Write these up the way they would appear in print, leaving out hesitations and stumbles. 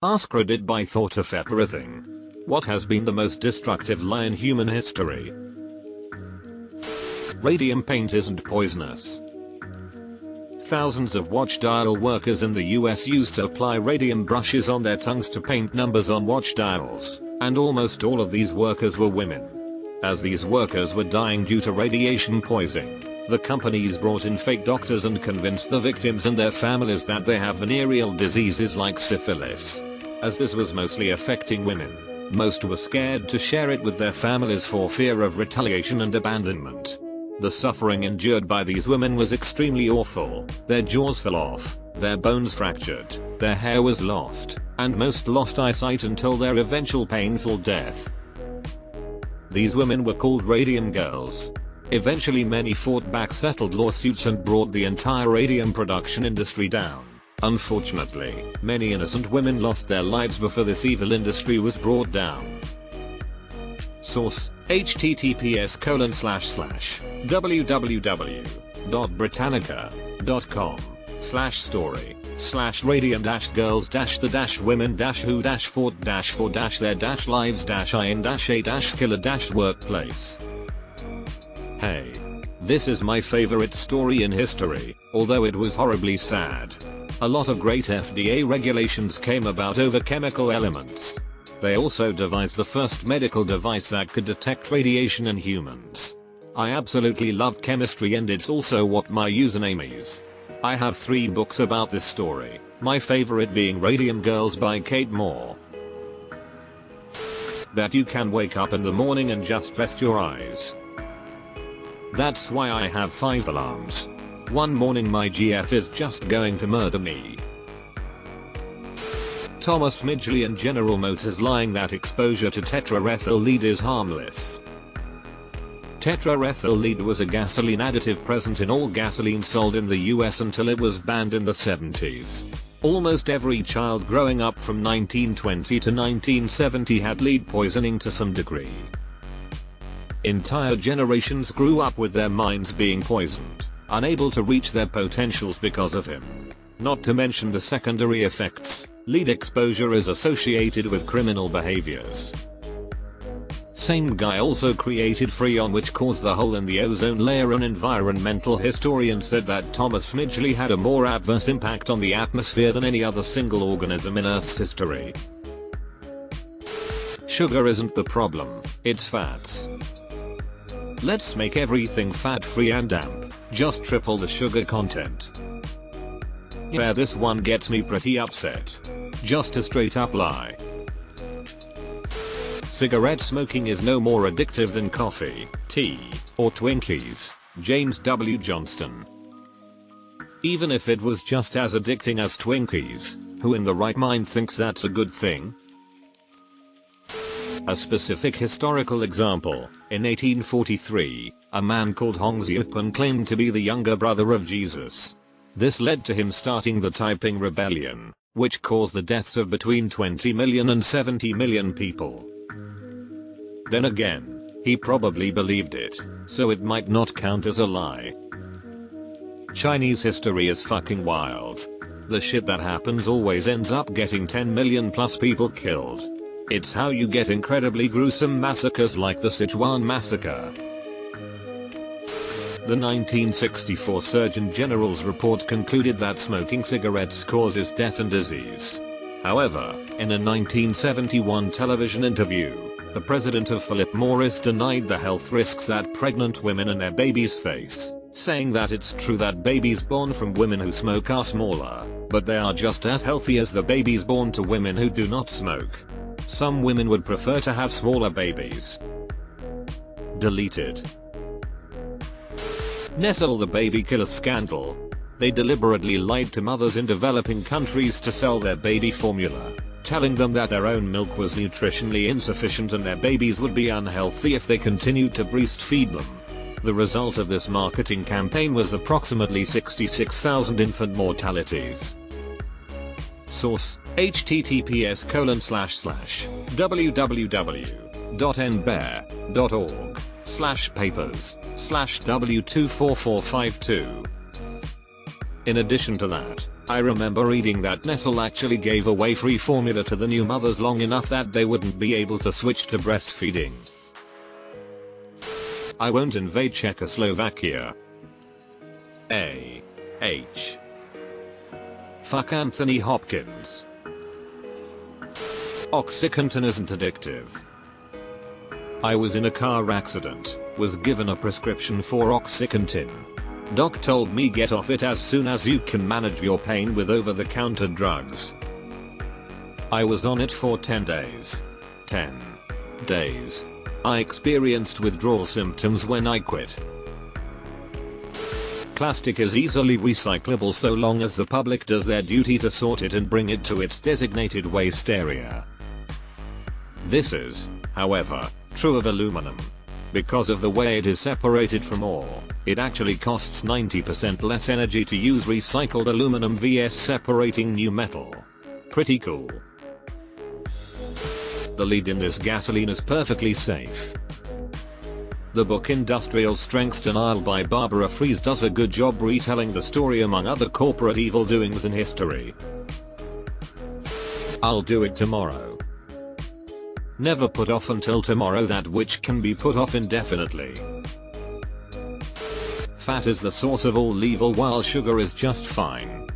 AskReddit by thought of everything. What has been the most destructive lie in human history? Radium paint isn't poisonous. Thousands of watch dial workers in the US used to apply radium brushes on their tongues to paint numbers on watch dials, and almost all of these workers were women. As these workers were dying due to radiation poisoning, the companies brought in fake doctors and convinced the victims and their families that they have venereal diseases like syphilis. As this was mostly affecting women, most were scared to share it with their families for fear of retaliation and abandonment. The suffering endured by these women was extremely awful. Their jaws fell off, their bones fractured, their hair was lost, and most lost eyesight until their eventual painful death. These women were called radium girls. Eventually many fought back, settled lawsuits, and brought the entire radium production industry down. Unfortunately, many innocent women lost their lives before this evil industry was brought down. Source: https://www.britannica.com/story/radium-girls-for-women-who-fought-for-their-lives-killer-workplace. Hey. This is my favorite story in history, although it was horribly sad. A lot of great FDA regulations came about over chemical elements. They also devised the first medical device that could detect radiation in humans. I absolutely love chemistry, and it's also what my username is. I have 3 books about this story, my favorite being Radium Girls by Kate Moore. That you can wake up in the morning and just rest your eyes. That's why I have 5 alarms. One morning my GF is just going to murder me. Thomas Midgley and General Motors lying that exposure to tetraethyl lead is harmless. Tetraethyl lead was a gasoline additive present in all gasoline sold in the US until it was banned in the 70s. Almost every child growing up from 1920 to 1970 had lead poisoning to some degree. Entire generations grew up with their minds being poisoned, unable to reach their potentials because of him. Not to mention the secondary effects. Lead exposure is associated with criminal behaviors. Same guy also created Freon, which caused the hole in the ozone layer. An environmental historian said that Thomas Midgley had a more adverse impact on the atmosphere than any other single organism in Earth's history. Sugar isn't the problem, it's fats. Let's make everything fat-free and damp, just triple the sugar content. Yeah, this one gets me pretty upset. Just a straight up lie. Cigarette smoking is no more addictive than coffee, tea, or Twinkies. James W. Johnston. Even if it was just as addicting as Twinkies, who in the right mind thinks that's a good thing? A specific historical example: in 1843, a man called Hong Xiuquan claimed to be the younger brother of Jesus. This led to him starting the Taiping Rebellion, which caused the deaths of between 20 million and 70 million people. Then again, he probably believed it, so it might not count as a lie. Chinese history is fucking wild. The shit that happens always ends up getting 10 million plus people killed. It's how you get incredibly gruesome massacres like the Sichuan massacre. The 1964 Surgeon General's report concluded that smoking cigarettes causes death and disease. However, in a 1971 television interview, the president of Philip Morris denied the health risks that pregnant women and their babies face, saying that it's true that babies born from women who smoke are smaller, but they are just as healthy as the babies born to women who do not smoke. Some women would prefer to have smaller babies. Deleted. Nestle the baby killer scandal. They deliberately lied to mothers in developing countries to sell their baby formula, telling them that their own milk was nutritionally insufficient and their babies would be unhealthy if they continued to breastfeed them. The result of this marketing campaign was approximately 66,000 infant mortalities. Source: https://www.nbear.org/papers/w24452. In addition to that, I remember reading that Nestle actually gave away free formula to the new mothers long enough that they wouldn't be able to switch to breastfeeding. I won't invade Czechoslovakia. H. Fuck Anthony Hopkins. Oxycontin isn't addictive. I was in a car accident, was given a prescription for Oxycontin. Doc told me get off it as soon as you can manage your pain with over-the-counter drugs. I was on it for 10 days. 10 days. I experienced withdrawal symptoms when I quit. Plastic is easily recyclable so long as the public does their duty to sort it and bring it to its designated waste area. This is, however, true of aluminum. Because of the way it is separated from ore, it actually costs 90% less energy to use recycled aluminum vs separating new metal. Pretty cool. The lead in this gasoline is perfectly safe. The book Industrial Strength Denial by Barbara Fries does a good job retelling the story among other corporate evil doings in history. I'll do it tomorrow. Never put off until tomorrow that which can be put off indefinitely. Fat is the source of all evil while sugar is just fine.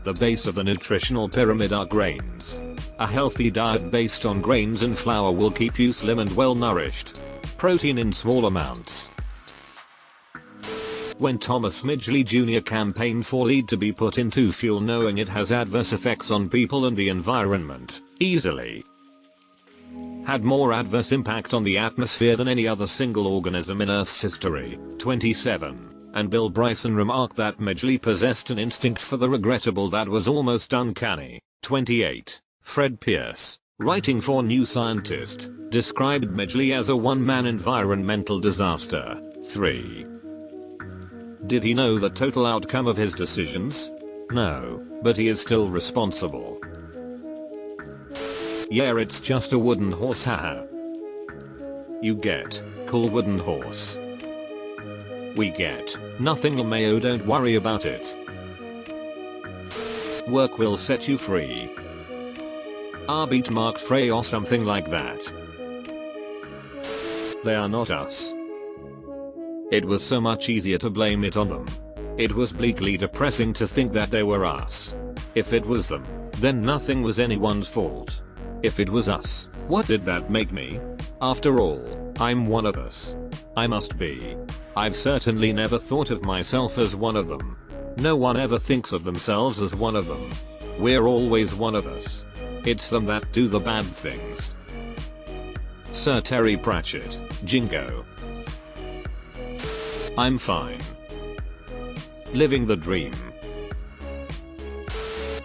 The base of the nutritional pyramid are grains. A healthy diet based on grains and flour will keep you slim and well nourished. Protein in small amounts. When Thomas Midgley Jr. campaigned for lead to be put into fuel knowing it has adverse effects on people and the environment, easily had more adverse impact on the atmosphere than any other single organism in Earth's history. 27. And Bill Bryson remarked that Midgley possessed an instinct for the regrettable that was almost uncanny. 28. Fred Pierce, writing for New Scientist, described Midgley as a one-man environmental disaster. 3. Did he know the total outcome of his decisions? No, but he is still responsible. Yeah, it's just a wooden horse, haha. You get, cool wooden horse. We get, nothing LMAO, don't worry about it. Work will set you free. Beat Mark Frey or something like that. They are not us. It was so much easier to blame it on them. It was bleakly depressing to think that they were us. If it was them, then nothing was anyone's fault. If it was us, what did that make me? After all, I'm one of us. I must be. I've certainly never thought of myself as one of them. No one ever thinks of themselves as one of them. We're always one of us. It's them that do the bad things. Sir Terry Pratchett, Jingo. I'm fine. Living the dream.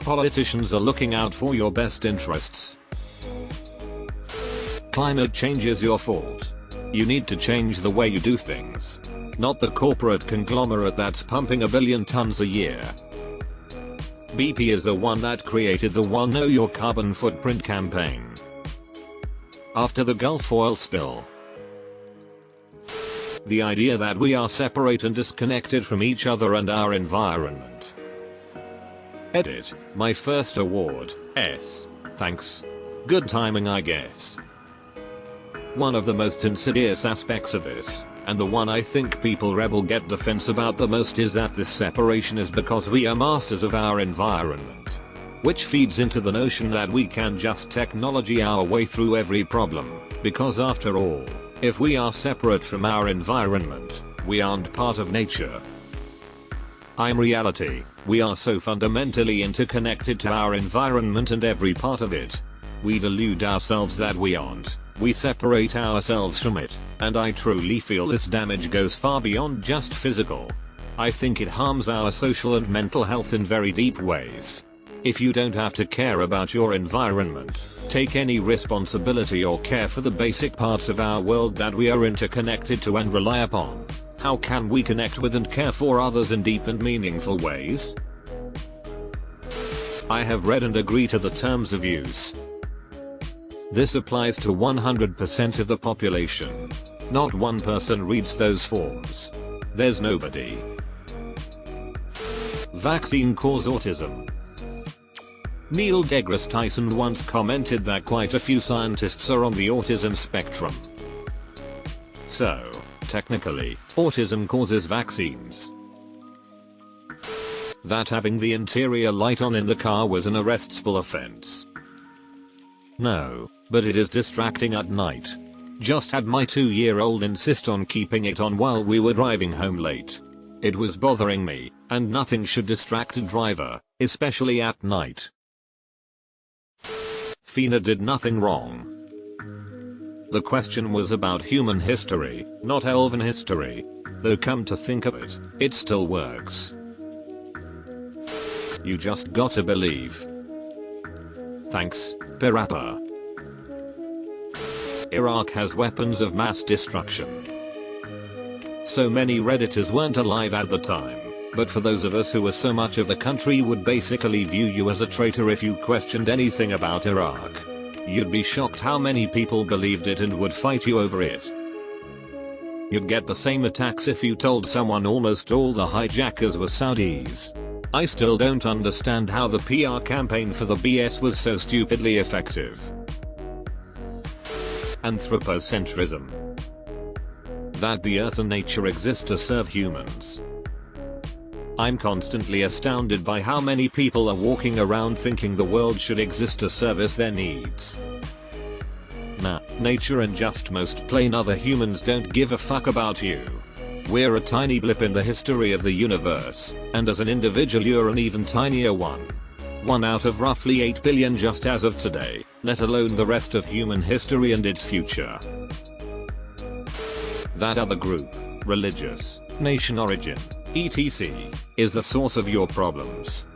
Politicians are looking out for your best interests. Climate change is your fault. You need to change the way you do things. Not the corporate conglomerate that's pumping 1 billion tons a year. BP is the one that created the One Know Your Carbon Footprint campaign. After the Gulf oil spill, the idea that we are separate and disconnected from each other and our environment. Edit, my first award, S. Thanks. Good timing, I guess. One of the most insidious aspects of this, and the one I think people rebel get defense about the most, is that this separation is because we are masters of our environment. Which feeds into the notion that we can just technology our way through every problem, because after all, if we are separate from our environment, we aren't part of nature. In reality, we are so fundamentally interconnected to our environment and every part of it. We delude ourselves that we aren't. We separate ourselves from it, and I truly feel this damage goes far beyond just physical. I think it harms our social and mental health in very deep ways. If you don't have to care about your environment, take any responsibility or care for the basic parts of our world that we are interconnected to and rely upon, how can we connect with and care for others in deep and meaningful ways? I have read and agree to the terms of use. This applies to 100% of the population. Not one person reads those forms. There's nobody. vaccine cause autism? Neil deGrasse Tyson once commented that quite a few scientists are on the autism spectrum. So, technically, autism causes vaccines. That having the interior light on in the car was an arrestable offense. No, but it is distracting at night. Just had my 2-year-old insist on keeping it on while we were driving home late. It was bothering me, and nothing should distract a driver, especially at night. Fina did nothing wrong. The question was about human history, not elven history. Though come to think of it, it still works. You just gotta believe. Thanks, Parappa. Iraq has weapons of mass destruction. So many Redditors weren't alive at the time, but for those of us who were so much of the country would basically view you as a traitor if you questioned anything about Iraq. You'd be shocked how many people believed it and would fight you over it. You'd get the same attacks if you told someone almost all the hijackers were Saudis. I still don't understand how the PR campaign for the BS was so stupidly effective. Anthropocentrism. That the earth and nature exist to serve humans. I'm constantly astounded by how many people are walking around thinking the world should exist to service their needs. Nah, nature and just most plain other humans don't give a fuck about you. We're a tiny blip in the history of the universe, and as an individual you're an even tinier one. One out of roughly 8 billion just as of today, let alone the rest of human history and its future. That other group, religious, nation origin, etc., is the source of your problems.